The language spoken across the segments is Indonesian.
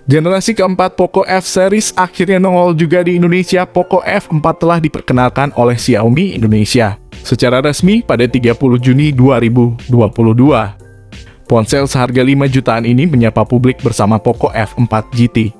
Generasi keempat Poco F series akhirnya nongol juga di Indonesia. Poco F4 telah diperkenalkan oleh Xiaomi Indonesia secara resmi pada 30 Juni 2022. Ponsel seharga 5 jutaan ini menyapa publik bersama Poco F4 GT.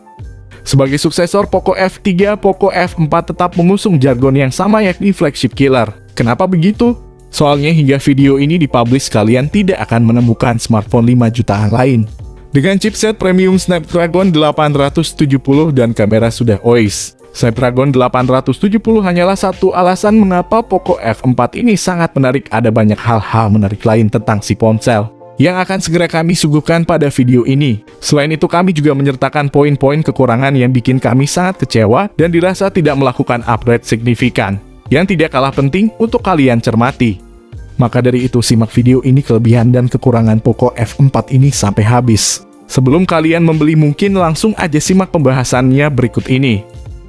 Sebagai suksesor Poco F3, Poco F4 tetap mengusung jargon yang sama, yakni flagship killer. Kenapa begitu? Soalnya hingga video ini dipublish kalian tidak akan menemukan smartphone 5 jutaan lain dengan chipset premium Snapdragon 870 dan kamera sudah OIS. Snapdragon 870 hanyalah satu alasan mengapa Poco F4 ini sangat menarik. Ada banyak hal-hal menarik lain tentang si ponsel yang akan segera kami suguhkan pada video ini. Selain itu, kami juga menyertakan poin-poin kekurangan yang bikin kami sangat kecewa dan dirasa tidak melakukan upgrade signifikan, yang tidak kalah penting untuk kalian cermati. Maka dari itu, simak video ini kelebihan dan kekurangan Poco F4 ini sampai habis. Sebelum kalian membeli, mungkin langsung aja simak pembahasannya berikut ini.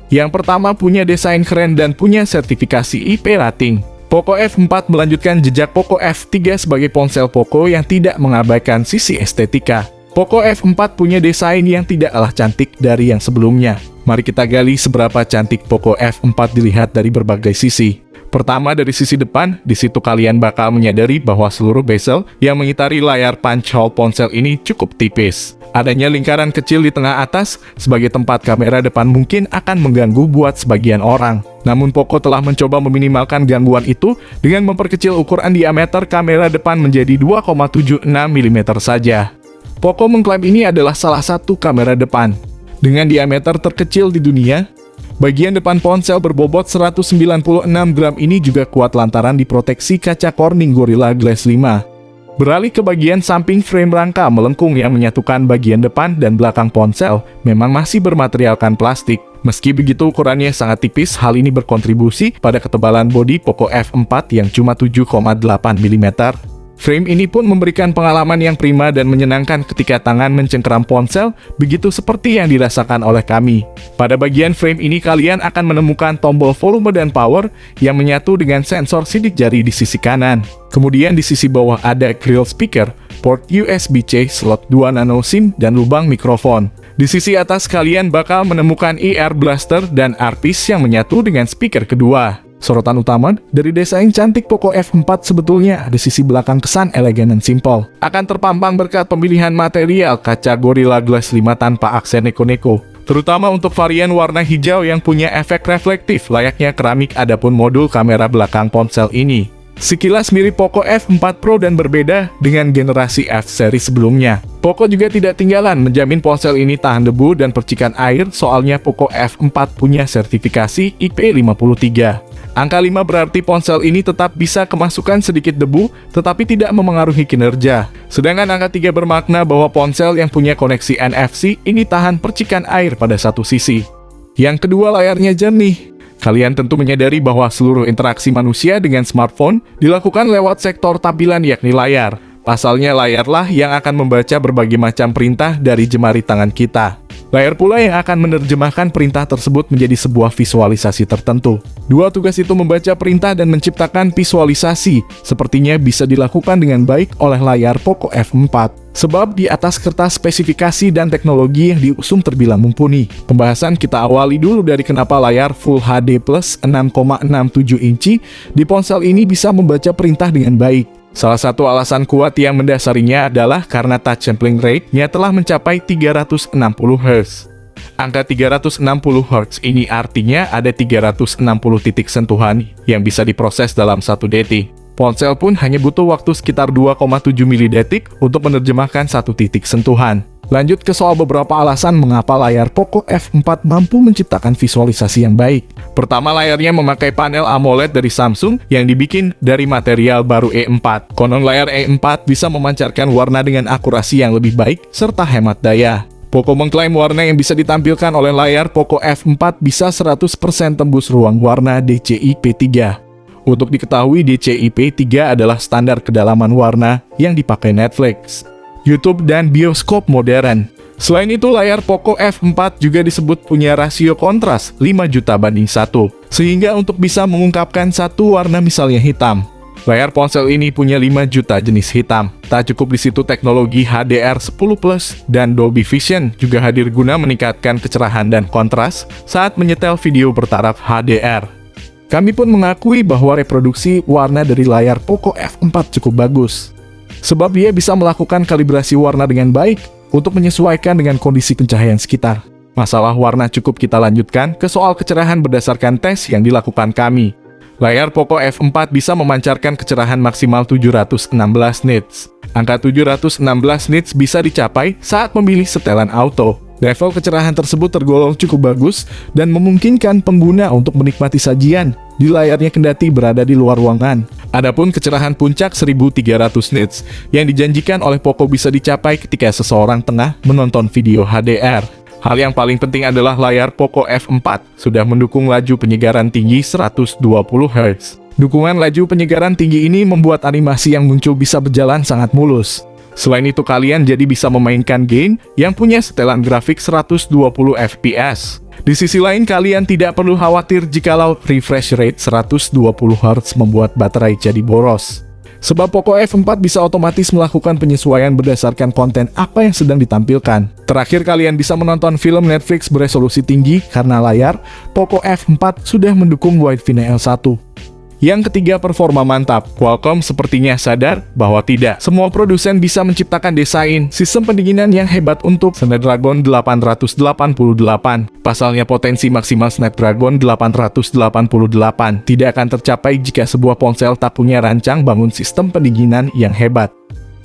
Yang pertama, punya desain keren dan punya sertifikasi IP rating. Poco F4 melanjutkan jejak Poco F3 sebagai ponsel Poco yang tidak mengabaikan sisi estetika. Poco F4 punya desain yang tidak kalah cantik dari yang sebelumnya. Mari kita gali seberapa cantik Poco F4 dilihat dari berbagai sisi. Pertama, dari sisi depan, di situ kalian bakal menyadari bahwa seluruh bezel yang mengitari layar punch hole ponsel ini cukup tipis. Adanya lingkaran kecil di tengah atas sebagai tempat kamera depan mungkin akan mengganggu buat sebagian orang. Namun Poco telah mencoba meminimalkan gangguan itu dengan memperkecil ukuran diameter kamera depan menjadi 2,76 mm saja. Poco mengklaim ini adalah salah satu kamera depan dengan diameter terkecil di dunia. Bagian depan ponsel berbobot 196 gram ini juga kuat lantaran diproteksi kaca Corning Gorilla Glass 5. Beralih ke bagian samping, frame rangka melengkung yang menyatukan bagian depan dan belakang ponsel memang masih bermaterialkan plastik. Meski begitu, ukurannya sangat tipis. Hal ini berkontribusi pada ketebalan bodi Poco F4 yang cuma 7,8 mm. Frame ini pun memberikan pengalaman yang prima dan menyenangkan ketika tangan mencengkeram ponsel, begitu seperti yang dirasakan oleh kami. Pada bagian frame ini kalian akan menemukan tombol volume dan power yang menyatu dengan sensor sidik jari di sisi kanan. Kemudian di sisi bawah ada grill speaker, port USB-C, slot 2 nano SIM, dan lubang mikrofon. Di sisi atas kalian bakal menemukan ear blaster dan earpiece yang menyatu dengan speaker kedua. Sorotan utama dari desain cantik Poco F4 sebetulnya di sisi belakang kesan elegan dan simple. Akan terpampang berkat pemilihan material kaca Gorilla Glass 5 tanpa aksen neko-neko. Terutama untuk varian warna hijau yang punya efek reflektif layaknya keramik. Adapun modul kamera belakang ponsel ini sekilas mirip Poco F4 Pro dan berbeda dengan generasi F series sebelumnya. Poco juga tidak tinggalan menjamin ponsel ini tahan debu dan percikan air, soalnya Poco F4 punya sertifikasi IP53. Angka 5 berarti ponsel ini tetap bisa kemasukan sedikit debu, tetapi tidak memengaruhi kinerja. Sedangkan angka 3 bermakna bahwa ponsel yang punya koneksi NFC ini tahan percikan air pada satu sisi. Yang kedua, layarnya jernih. Kalian tentu menyadari bahwa seluruh interaksi manusia dengan smartphone dilakukan lewat sektor tampilan, yakni layar. Pasalnya layarlah yang akan membaca berbagai macam perintah dari jemari tangan kita. Layar pula yang akan menerjemahkan perintah tersebut menjadi sebuah visualisasi tertentu. Dua tugas itu, membaca perintah dan menciptakan visualisasi, sepertinya bisa dilakukan dengan baik oleh layar Poco F4. Sebab di atas kertas spesifikasi dan teknologi yang diusung terbilang mumpuni. Pembahasan kita awali dulu dari kenapa layar Full HD Plus 6,67 inci di ponsel ini bisa membaca perintah dengan baik. Salah satu alasan kuat yang mendasarinya adalah karena touch sampling rate-nya telah mencapai 360 Hz. Angka 360 Hz ini artinya ada 360 titik sentuhan yang bisa diproses dalam satu detik. Ponsel pun hanya butuh waktu sekitar 2,7 milidetik untuk menerjemahkan satu titik sentuhan. Lanjut ke soal beberapa alasan mengapa layar Poco F4 mampu menciptakan visualisasi yang baik. Pertama, layarnya memakai panel AMOLED dari Samsung yang dibikin dari material baru E4. Konon layar E4 bisa memancarkan warna dengan akurasi yang lebih baik serta hemat daya. Poco mengklaim warna yang bisa ditampilkan oleh layar Poco F4 bisa 100% tembus ruang warna DCI-P3. Untuk diketahui, DCI-P3 adalah standar kedalaman warna yang dipakai Netflix, YouTube, dan bioskop modern. Selain itu, layar Poco F4 juga disebut punya rasio kontras 5 juta banding 1, sehingga untuk bisa mengungkapkan satu warna misalnya hitam, Layar ponsel ini punya 5 juta jenis hitam. Tak cukup di situ, teknologi HDR10+ dan Dolby Vision juga hadir guna meningkatkan kecerahan dan kontras saat menyetel video bertaraf HDR. Kami pun mengakui bahwa reproduksi warna dari layar Poco F4 cukup bagus, sebab ia bisa melakukan kalibrasi warna dengan baik untuk menyesuaikan dengan kondisi pencahayaan sekitar. Masalah warna cukup kita lanjutkan ke soal kecerahan berdasarkan tes yang dilakukan kami. Layar Poco F4 bisa memancarkan kecerahan maksimal 716 nits. Angka 716 nits bisa dicapai saat memilih setelan auto. Level kecerahan tersebut tergolong cukup bagus dan memungkinkan pengguna untuk menikmati sajian di layarnya kendati berada di luar ruangan. Adapun kecerahan puncak 1300 nits yang dijanjikan oleh Poco bisa dicapai ketika seseorang tengah menonton video HDR. Hal yang paling penting adalah layar Poco F4 sudah mendukung laju penyegaran tinggi 120 Hz. Dukungan laju penyegaran tinggi ini membuat animasi yang muncul bisa berjalan sangat mulus. Selain itu, kalian jadi bisa memainkan game yang punya setelan grafik 120 fps. Di sisi lain, kalian tidak perlu khawatir jikalau refresh rate 120 Hz membuat baterai jadi boros, sebab Poco F4 bisa otomatis melakukan penyesuaian berdasarkan konten apa yang sedang ditampilkan. Terakhir, kalian bisa menonton film Netflix beresolusi tinggi karena layar Poco F4 sudah mendukung Wi-Fi L1. Yang ketiga, performa mantap. Qualcomm sepertinya sadar bahwa tidak semua produsen bisa menciptakan desain sistem pendinginan yang hebat untuk Snapdragon 888. Pasalnya, potensi maksimal Snapdragon 888 tidak akan tercapai jika sebuah ponsel tak punya rancang bangun sistem pendinginan yang hebat.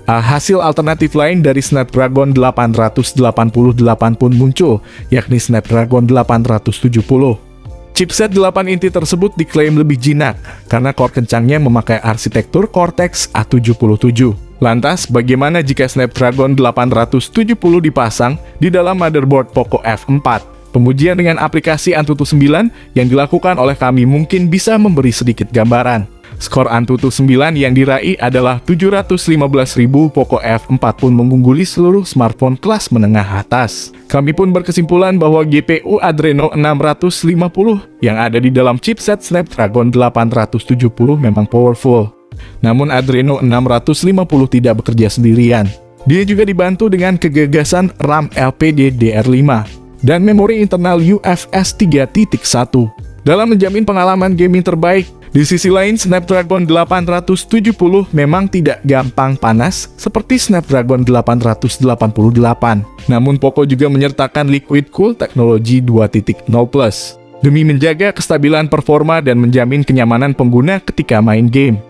Hasil alternatif lain dari Snapdragon 888 pun muncul, yakni Snapdragon 870. Chipset 8 inti tersebut diklaim lebih jinak karena core kencangnya memakai arsitektur Cortex A77. Lantas, bagaimana jika Snapdragon 870 dipasang di dalam motherboard Poco F4? Pengujian dengan aplikasi Antutu 9 yang dilakukan oleh kami mungkin bisa memberi sedikit gambaran. Skor Antutu 9 yang diraih adalah 715.000. Poco F4 pun mengungguli seluruh smartphone kelas menengah atas. Kami pun berkesimpulan bahwa GPU Adreno 650 yang ada di dalam chipset Snapdragon 870 memang powerful. Namun Adreno 650 tidak bekerja sendirian. Dia juga dibantu dengan kegagasan RAM LPDDR5 dan memori internal UFS 3.1 dalam menjamin pengalaman gaming terbaik. Di sisi lain, Snapdragon 870 memang tidak gampang panas seperti Snapdragon 888. Namun Poco juga menyertakan Liquid Cool teknologi 2.0+ demi menjaga kestabilan performa dan menjamin kenyamanan pengguna ketika main game.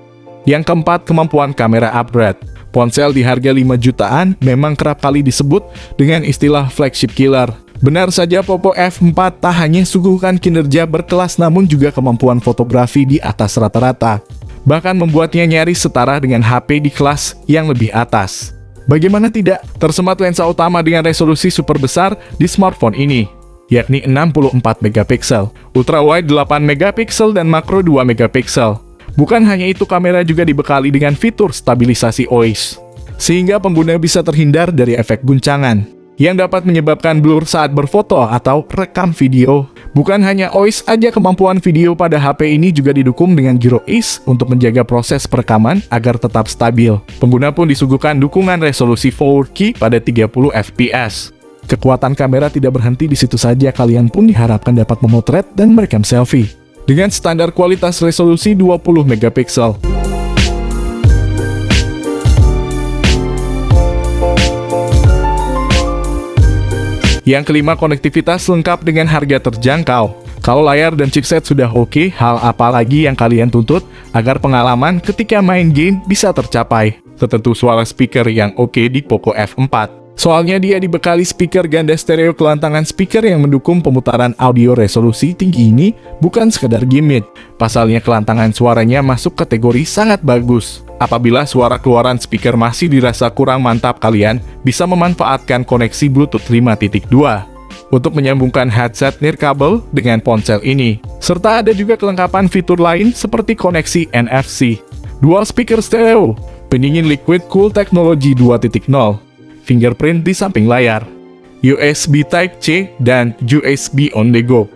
Yang keempat, kemampuan kamera upgrade. Ponsel di harga 5 jutaan memang kerap kali disebut dengan istilah flagship killer. Benar saja, Poco F4 tak hanya suguhkan kinerja berkelas namun juga kemampuan fotografi di atas rata-rata, bahkan membuatnya nyaris setara dengan HP di kelas yang lebih atas. Bagaimana tidak, tersemat lensa utama dengan resolusi super besar di smartphone ini, yakni 64 megapiksel, ultrawide 8 megapiksel dan makro 2 megapiksel. Bukan hanya itu, kamera juga dibekali dengan fitur stabilisasi OIS, sehingga pengguna bisa terhindar dari efek guncangan yang dapat menyebabkan blur saat berfoto atau rekam video. Bukan hanya OIS aja, kemampuan video pada HP ini juga didukung dengan gyro-EIS untuk menjaga proses perekaman agar tetap stabil. Pengguna pun disuguhkan dukungan resolusi 4K pada 30 fps. Kekuatan kamera tidak berhenti di situ saja, kalian pun diharapkan dapat memotret dan merekam selfie dengan standar kualitas resolusi 20 megapiksel. Yang kelima, konektivitas lengkap dengan harga terjangkau. Kalau layar dan chipset sudah oke, hal apa lagi yang kalian tuntut agar pengalaman ketika main game bisa tercapai? Tentu suara speaker yang oke di Poco F4. Soalnya dia dibekali speaker ganda stereo kelantangan. Speaker yang mendukung pemutaran audio resolusi tinggi ini bukan sekadar gimmick. Pasalnya kelantangan suaranya masuk kategori sangat bagus. Apabila suara keluaran speaker masih dirasa kurang mantap, kalian bisa memanfaatkan koneksi Bluetooth 5.2 untuk menyambungkan headset nirkabel dengan ponsel ini. Serta ada juga kelengkapan fitur lain seperti koneksi NFC, dual speaker stereo, pendingin liquid cool teknologi 2.0, fingerprint di samping layar, USB Type-C, dan USB on the go.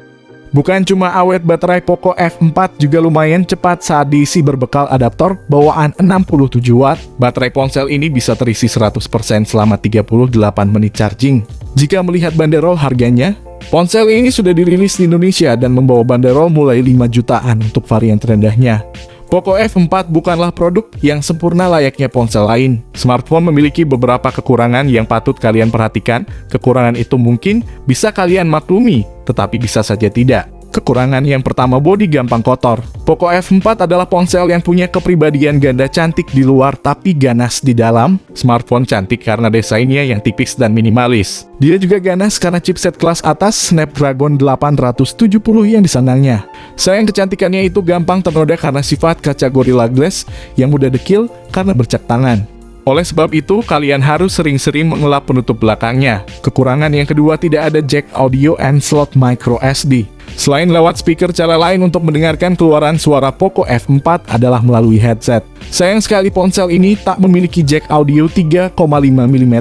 Bukan cuma awet, baterai Poco F4 juga lumayan cepat saat diisi berbekal adaptor bawaan 67 watt. Baterai ponsel ini bisa terisi 100% selama 38 menit charging. Jika melihat banderol harganya, ponsel ini sudah dirilis di Indonesia dan membawa banderol mulai 5 jutaan untuk varian terendahnya. Poco F4 bukanlah produk yang sempurna layaknya ponsel lain. Smartphone memiliki beberapa kekurangan yang patut kalian perhatikan. Kekurangan itu mungkin bisa kalian maklumi, tetapi bisa saja tidak. Kekurangan yang pertama, bodi gampang kotor. Poco F4 adalah ponsel yang punya kepribadian ganda, cantik di luar tapi ganas di dalam. Smartphone cantik karena desainnya yang tipis dan minimalis. Dia juga ganas karena chipset kelas atas Snapdragon 870 yang disandangnya. Sayang, kecantikannya itu gampang ternoda karena sifat kaca Gorilla Glass yang mudah dekil karena bercak tangan. Oleh sebab itu, kalian harus sering-sering mengelap penutup belakangnya. Kekurangan yang kedua, tidak ada jack audio and slot micro SD. Selain lewat speaker, cara lain untuk mendengarkan keluaran suara Poco F4 adalah melalui headset. Sayang sekali ponsel ini tak memiliki jack audio 3,5 mm.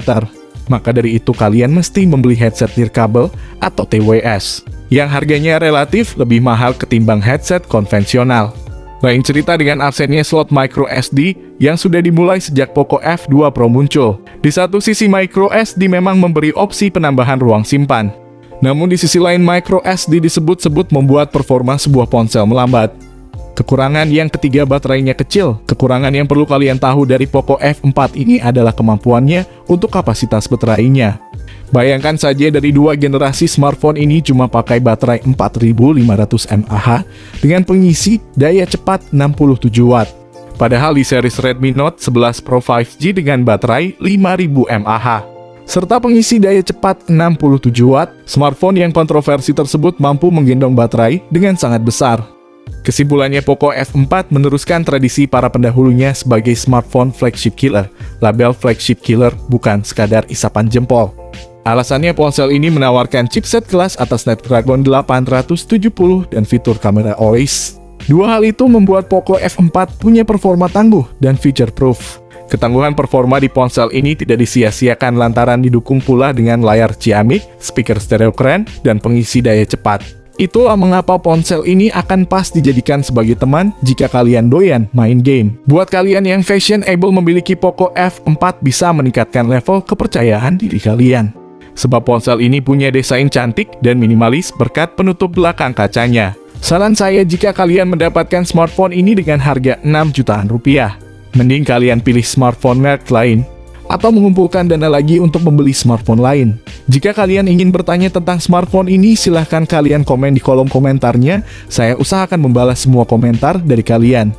Maka dari itu kalian mesti membeli headset nirkabel atau TWS, yang harganya relatif lebih mahal ketimbang headset konvensional. Lain cerita dengan absennya slot micro SD yang sudah dimulai sejak Poco F2 Pro muncul. Di satu sisi micro SD memang memberi opsi penambahan ruang simpan. Namun di sisi lain micro SD disebut-sebut membuat performa sebuah ponsel melambat. Kekurangan yang ketiga, baterainya kecil. Kekurangan yang perlu kalian tahu dari Poco F4 ini adalah kemampuannya untuk kapasitas baterainya. Bayangkan saja dari dua generasi smartphone ini cuma pakai baterai 4500 mAh dengan pengisi daya cepat 67 watt. Padahal di series Redmi Note 11 Pro 5G dengan baterai 5000 mAh serta pengisi daya cepat 67 watt, smartphone yang kontroversi tersebut mampu menggendong baterai dengan sangat besar. Kesimpulannya, Poco F4 meneruskan tradisi para pendahulunya sebagai smartphone flagship killer. Label flagship killer bukan sekadar isapan jempol. Alasannya, ponsel ini menawarkan chipset kelas atas Snapdragon 870 dan fitur kamera OIS. Dua hal itu membuat Poco F4 punya performa tangguh dan feature-proof. Ketangguhan performa di ponsel ini tidak disia-siakan lantaran didukung pula dengan layar ciamik, speaker stereo keren, dan pengisi daya cepat. Itulah mengapa ponsel ini akan pas dijadikan sebagai teman jika kalian doyan main game. Buat kalian yang fashionable, memiliki Poco F4 bisa meningkatkan level kepercayaan diri kalian. Sebab ponsel ini punya desain cantik dan minimalis berkat penutup belakang kacanya. Saran saya, jika kalian mendapatkan smartphone ini dengan harga 6 jutaan rupiah, mending kalian pilih smartphone merek lain atau mengumpulkan dana lagi untuk membeli smartphone lain. Jika kalian ingin bertanya tentang smartphone ini, silahkan kalian komen di kolom komentarnya. Saya usahakan membalas semua komentar dari kalian.